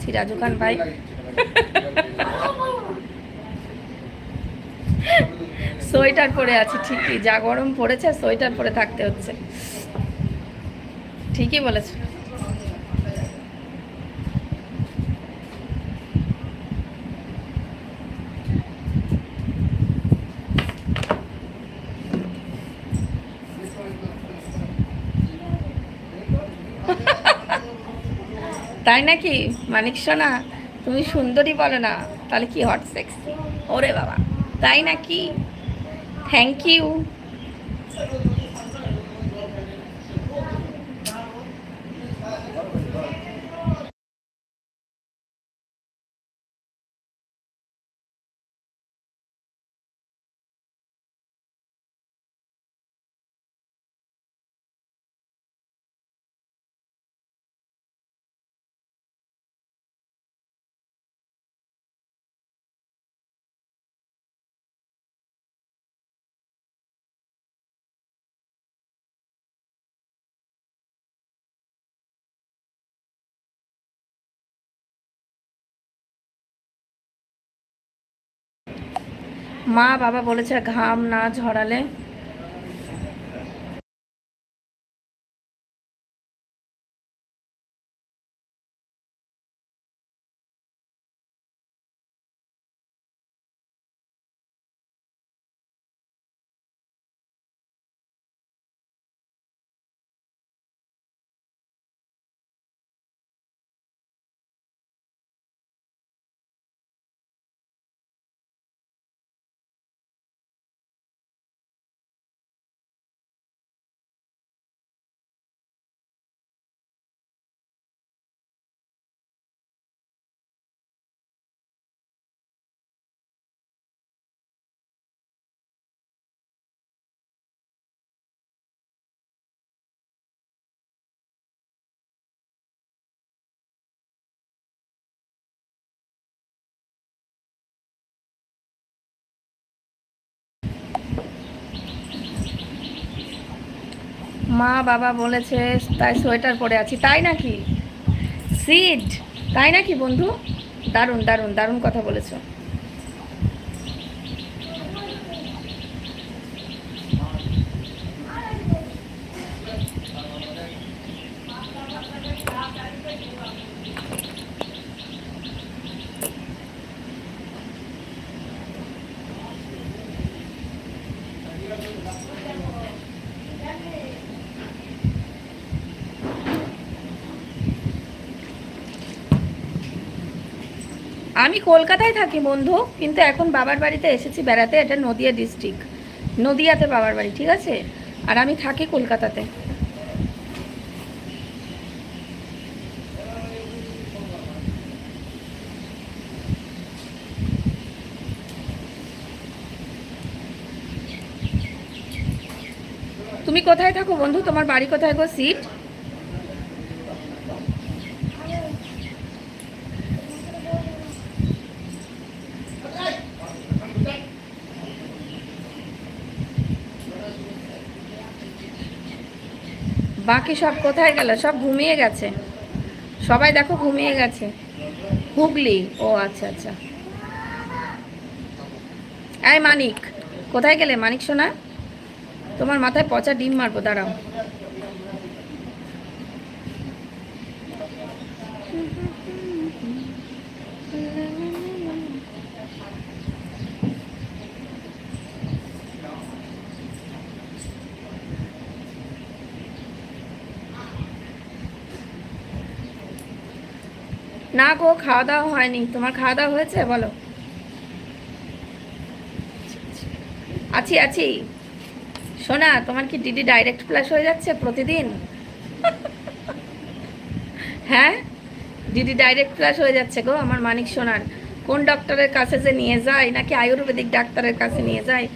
আছি রাজু খান ভাই। সোয়েটার পরে আছি ঠিকই, যা গরম পড়েছে সোয়েটার পরে থাকতে হচ্ছে। ঠিকই বলেছ। তাই নাকি মানিক সোনা? তুমি সুন্দরী বলো না, তাহলে কি হট সেক্সি? ওরে বাবা, তাই নাকি? Thank you. মা বাবা বলেছে ঘাম না ঝরালে। মা বাবা বলেছে তাই সোয়েটার পরে আছি। তাই নাকি সিড? তাই নাকি বন্ধু? দারুণ দারুণ দারুণ কথা বলেছো। আমি কলকাতায় থাকি বন্ধু, কিন্তু এখন বাবার বাড়িতে এসেছি বেড়াতে। এটা নদিয়া ডিস্ট্রিক্ট, নদিয়াতে বাবার বাড়ি, ঠিক আছে? আর আমি থাকি কলকাতাতে। তুমি কোথায় থাকো বন্ধু? তোমার বাড়ি কোথায় গো সিট? বাকি সব কোথায় গেল? সব ঘুমিয়ে গেছে, সবাই দেখো ঘুমিয়ে গেছে। হুগলি? ও আচ্ছা আচ্ছা। এই মানিক, কোথায় গেলে মানিক সোনা? তোমার মাথায় পচা ডিম মারবো, দাঁড়াও। না গো, খাওয়া দাওয়া হয়নি। তোমার খাওয়া দাওয়া হয়েছে বলো? আছি আছি। সোনা, তোমার কি ডিডি ডাইরেক্ট ফ্ল্যাশ হয়ে যাচ্ছে প্রতিদিন? হ্যাঁ, ডিডি ডাইরেক্ট ফ্ল্যাশ হয়ে যাচ্ছে গো আমার মানিক সোনার। কোন ডক্টরের কাছে যে নিয়ে যায়, নাকি আয়ুর্বেদিক ডাক্তারের কাছে নিয়ে যায়,